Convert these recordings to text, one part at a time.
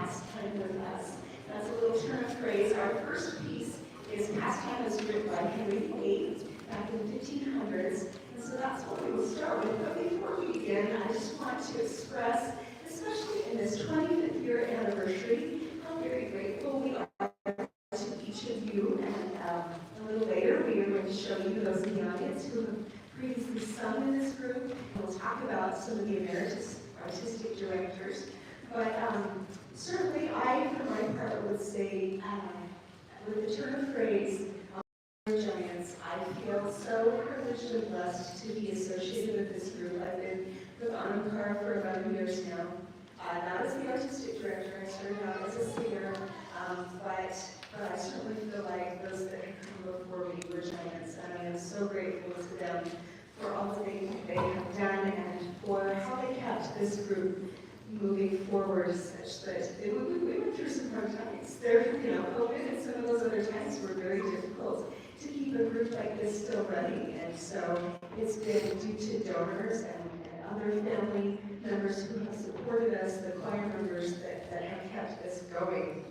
Pastime with us. That's a little turn of phrase. Our first piece is Pastime was written by Henry VIII back in the 1500s. And so that's what we will start with. But before we begin, I just want to express, especially in this 25th year anniversary, how very grateful we are to each of you. And a little later, we are going to show you those in the audience who have previously sung in this group. We'll talk about some of the emeritus artistic directors. But certainly I, for my part, would say, with the turn of phrase, Giants, I feel so privileged and blessed to be associated with this group. I've been with Anam Cara for about years now. Not as the artistic director, I started out as a singer, but I certainly feel like those that have come before me were giants, and I am so grateful to them for all that they have done and for how they kept this group moving forward such that we went through some hard times. COVID and some of those other times were very difficult to keep a group like this still running, and so it's been due to donors and other family members who have supported us, the choir members that have kept this going.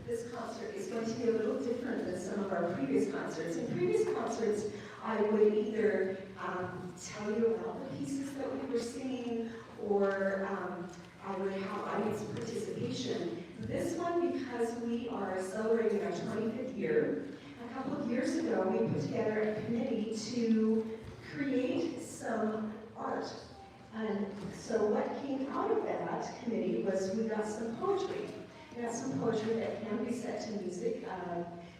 This concert is going to be a little different than some of our previous concerts. In previous concerts, I would either tell you about the pieces that we were singing, or I would have audience participation. This one, because we are celebrating our 25th year, a couple of years ago, we put together a committee to create some art. And so what came out of that committee was we got some poetry. We got some poetry that can be set to music.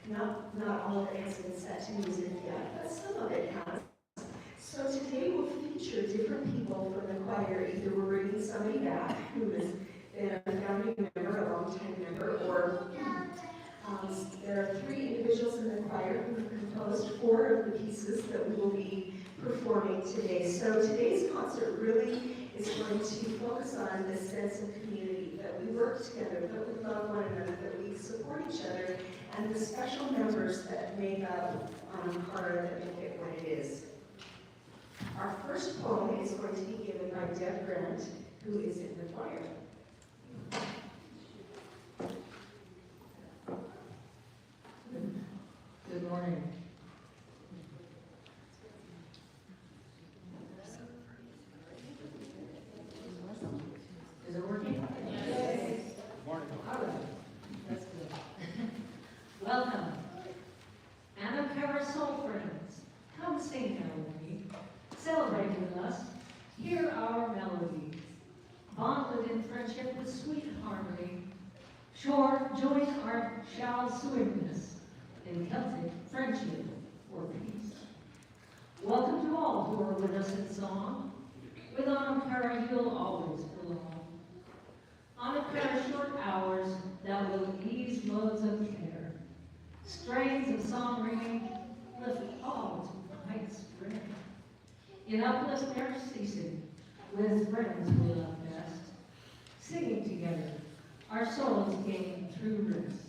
Not all of it has been set to music yet, but some of it has. So today we'll feature different people from the choir. Either we're bringing somebody back who has been a founding member, a long-time member, or there are 3 individuals in the choir who have composed 4 of the pieces that we will be performing today. So today's concert really is going to focus on this sense of community, that we work together, that we love one another, that we support each other, and the special members that make up Anam Cara that make it what it is. Our first poem is going to be given by Deb Grant, who is in the choir. Good morning. Is it working? Yes. Morning. All right. That's good. Welcome. Anam Cara soul friends, come sing now with me. Celebrate with us. Hear our melodies. Bonded in friendship with sweet harmony. Sure, join our shall sweetness in Celtic friendship for peace. Welcome to all who are with us in song. With Anam Cara you'll always belong. Anam Cara short hours that will ease modes of care. Strains of song ringing lift all to heights rare. In uplift never ceasing, with friends we love best. Singing together, our souls gain true rest.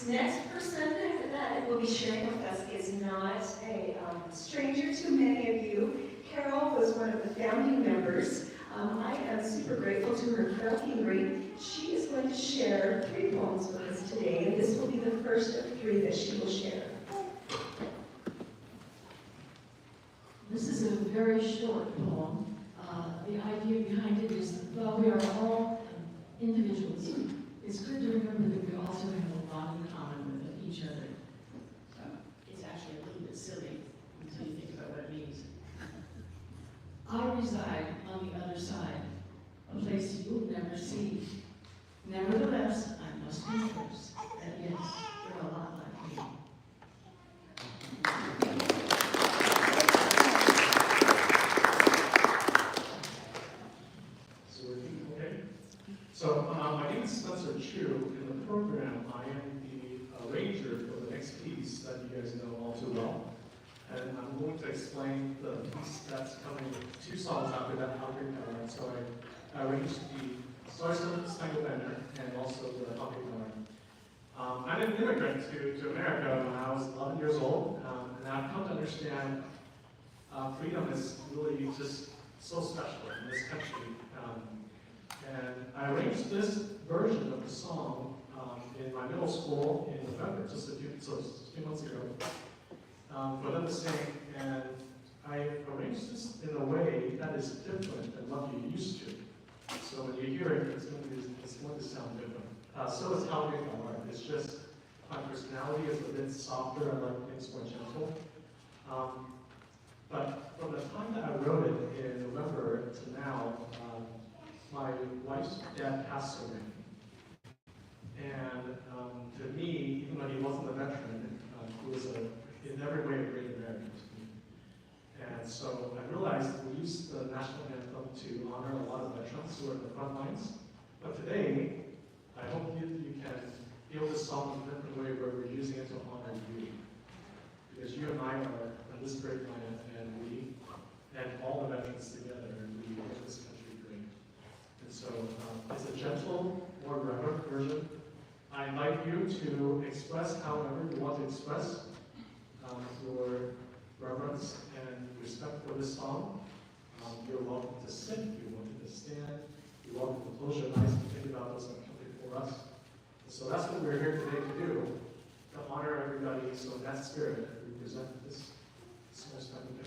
next person that will be sharing with us is not a stranger to many of you. Carol was one of the founding members. I am super grateful to her. Carol Hingry. She is going to share 3 poems with us today, and this will be the first of 3 that she will share. This is a very short poem. The idea behind it is that while we are all individuals, it's good to remember that we also have a lot in common with each other. It's actually a little bit silly until you think about what it means. I reside on the other side, a place you'll never see. Nevertheless, I must confess that yes, you're a lot like me. So my name is Spencer Chu. In the program, I am the arranger for the next piece that you guys know all too well. And I'm going to explain the piece that's coming 2 songs after that, How Great Thou Art. So I arranged the Stars Spangled Banner and also the How Great Thou Art. I'm an immigrant to America when I was 11 years old, and I've come to understand freedom is really just so special in this country. And I arranged this version of the song in my middle school in November, just a few months ago, for them to sing. And I arranged this in a way that is different than what you're used to. So when you hear it, it's going to sound different. So is How Great Thou Art. It's just my personality is a bit softer. I like things more gentle. But from the time that I wrote it in November to now, my wife's dad passed away. And to me, even though he wasn't a veteran, he was in every way a great American to me. And so I realized we use the national anthem to honor a lot of veterans who are in the front lines. But today, I hope you can feel this song in a different way where we're using it to honor you. Because you and I are on this great planet, and we and all the veterans together, and we make this country great. And so it's a gentle, more reverent version. I invite you to express however you want to express your reverence and respect for this song. You're welcome to sit, you're welcome to stand, you're welcome to close your eyes and think about those that come before us. And so that's what we're here today to do, to honor everybody. So in that spirit, we present this small special thing.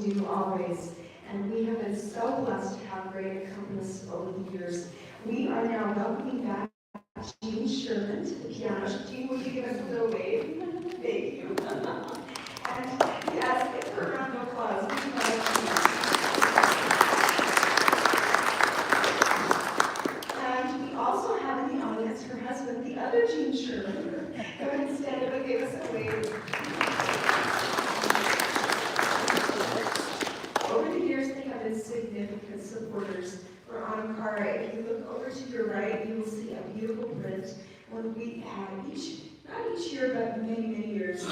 we do always. And we have been so blessed to have great accompanist over the years. We are now welcoming back Jean Sherman to the piano. Jean, will you give us a little wave? Thank you. And yes, give her a round of applause. We love Jean. And we also have in the audience her husband, the other Jean Sherman. Go ahead and stand up and give us a wave. Over the years, they have been significant supporters for Anam Cara. If you look over to your right, you will see a beautiful print. When we have not each year, but many, many years,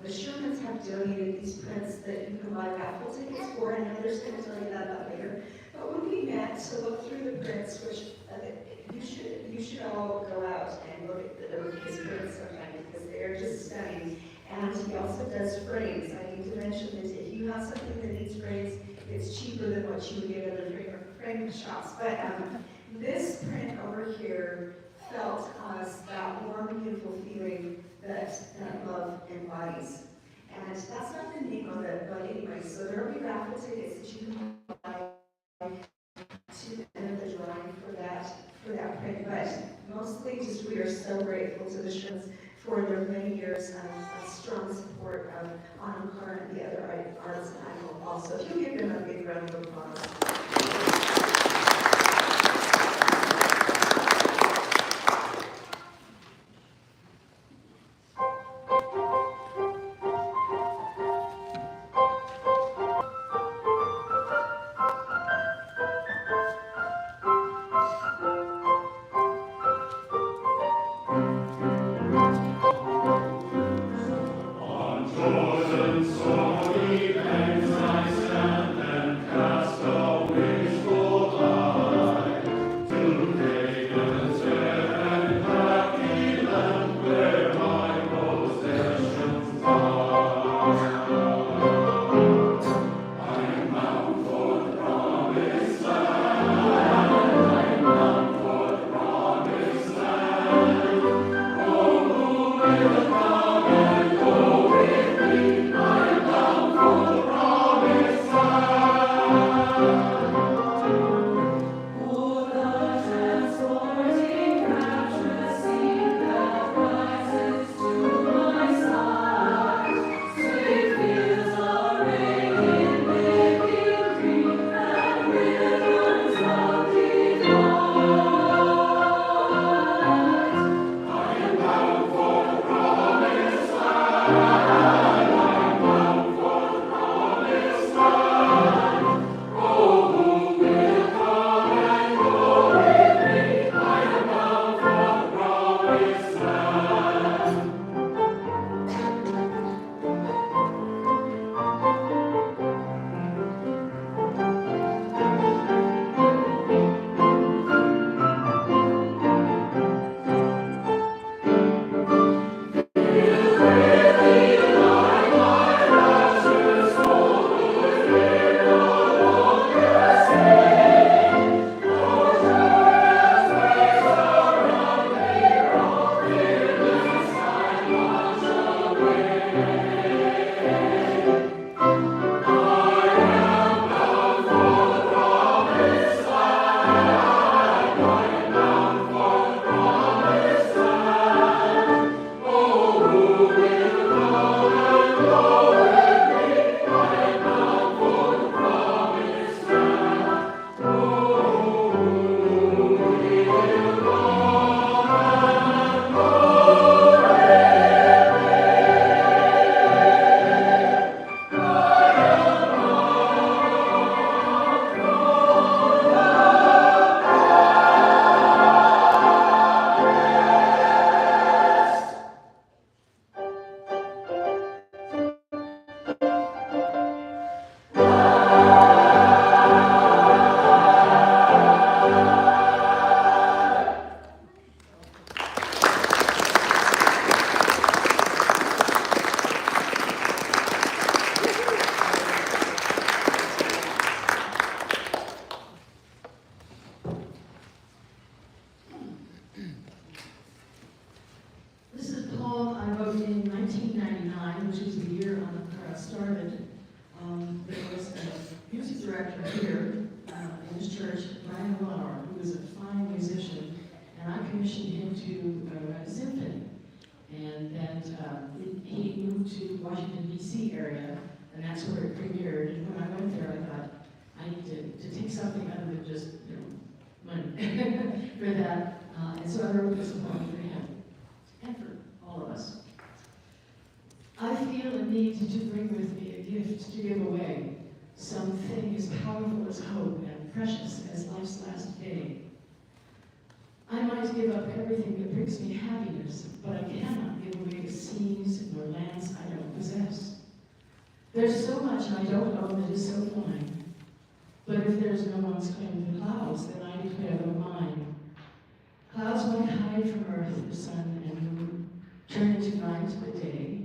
the Shermans have donated these prints that you can buy raffle tickets for, and Heather's going to tell you that about later. But when we met to look through the prints, which you should all go out and look at his prints sometime because they are just stunning. And he also does frames. I need to mention that if you have something that needs frames, it's cheaper than what you would get at other frame shops. But this print over here felt us that warm, beautiful feeling that love embodies. And that's not the name of it, but anyway, so there will be raffle tickets that you can buy to the end of the drawing for that print. But mostly just we are so grateful to the Shermans for their many years of strong support of Anam Cara and the other artists in Idaho also. If you give them a big round of applause. him to write a symphony. And then he moved to Washington, D.C. area, and that's where it premiered. And when I went there, I thought, I need to take something other than just, money for that. And so I wrote this poem for him and for all of us. I feel a need to bring with me a gift to give away, something as powerful as hope and precious as life's last day. I might give up everything that brings me happiness, but I cannot give away the seas nor lands I don't possess. There's so much I don't own that is so fine, but if there's no one's claim to the clouds, then I declare them mine. Clouds might hide from earth the sun and moon, turn into night the day,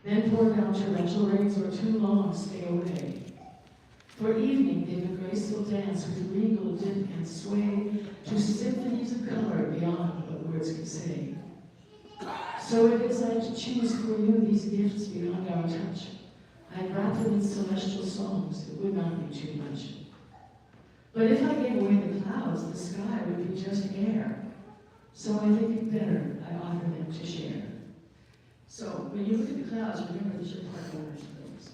then pour down torrential rains or too long stay away. For evening they would graceful dance with regal dip and sway to symphonies of color beyond what words can say. So it is I choose for you these gifts beyond our touch. I wrap them in celestial songs that would not be too much. But if I gave away the clouds, the sky would be just air. So I think it better I offer them to share. So when you look at the clouds, remember that you're part owners of those.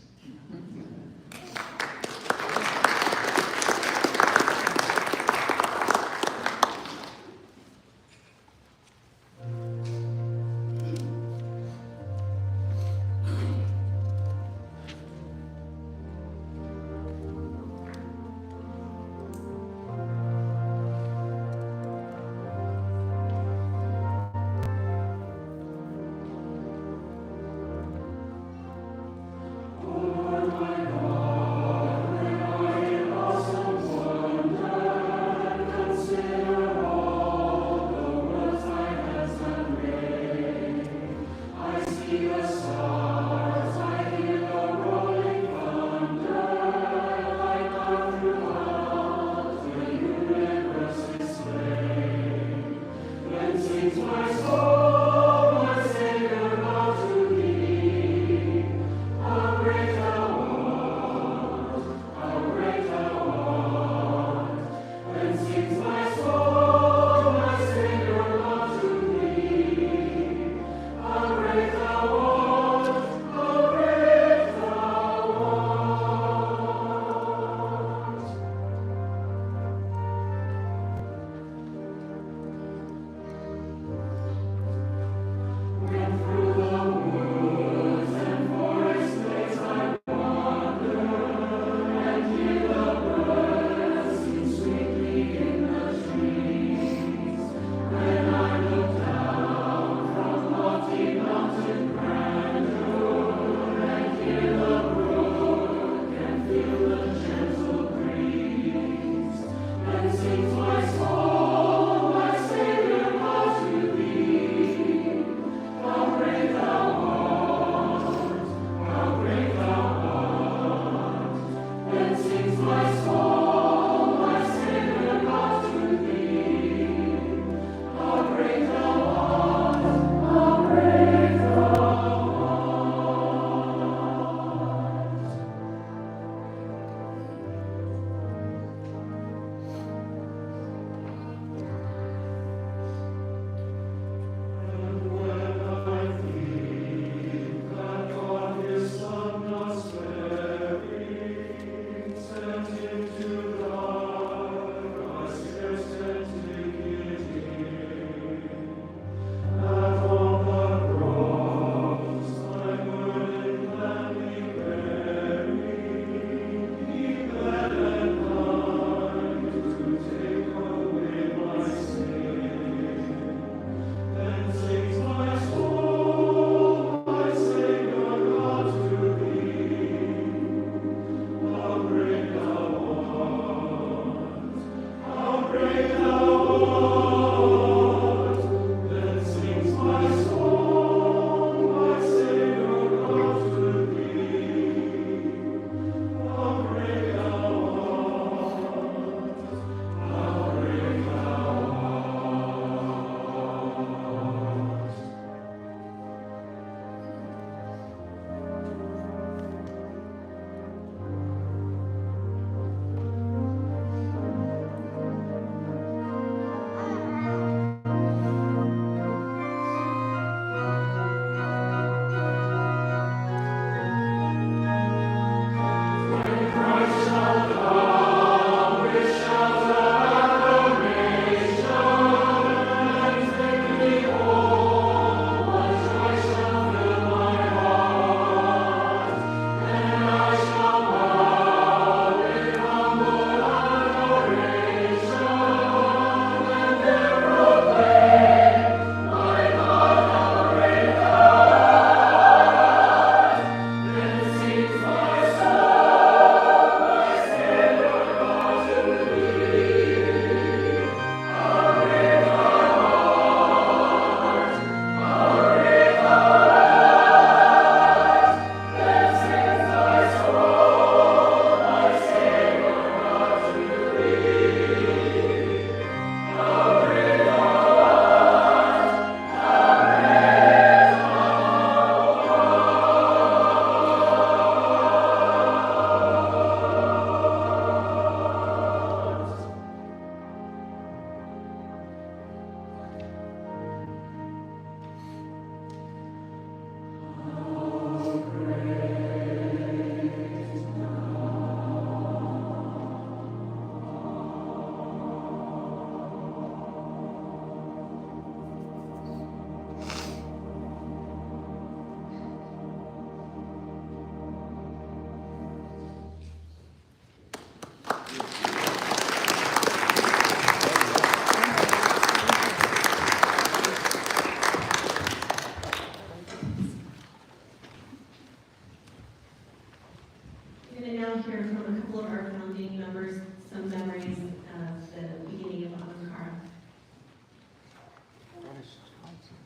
And now hear from a couple of our founding members, some memories of the beginning of Anam Cara.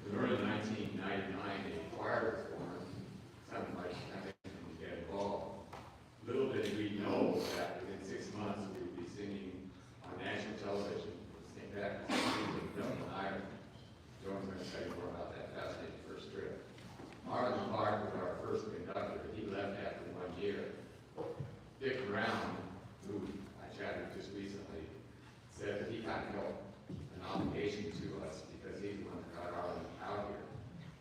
In early 1999, a choir was formed. Something like nothing to get involved. Little did we know that within 6 months we would be singing on national television. St. Patrick's Day in Dublin, Ireland. Joan's going to tell you more about that fascinating first trip. Marlon Clark was our first conductor. He left after 1 year. Dick Brown, who I chatted with just recently, said that he kind of felt an obligation to us because he's the one that got Arlen out here.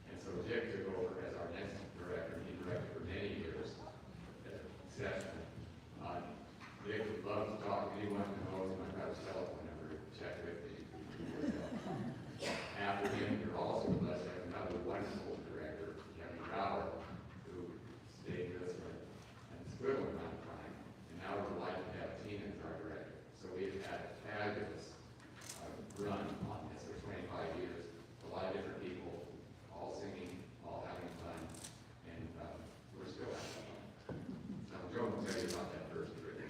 And so Dick took over as our next director, and he directed for many years, exceptional. Dick would love to talk to anyone who knows him. I've got his telephone number to check with me. After him, you're also blessed to have another wonderful director, Kevin Gower, who stayed with us for an equivalent amount of time. And now we're delighted to have Tina as our director. So we've had a fabulous run on this for 25 years. A lot of different people, all singing, all having fun, and we're still having fun. So Joe will tell you about that first trip.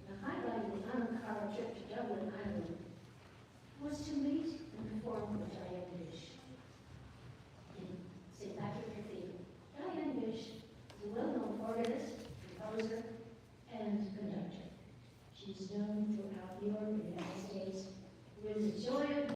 The highlight of the Anam Cara trip to Dublin, Ireland, was to meet and perform with Diane Gish in St. Patrick's Cathedral. Diane Gish is a well-known organist, composer, and conductor. She's known throughout Europe and the United States with the joy of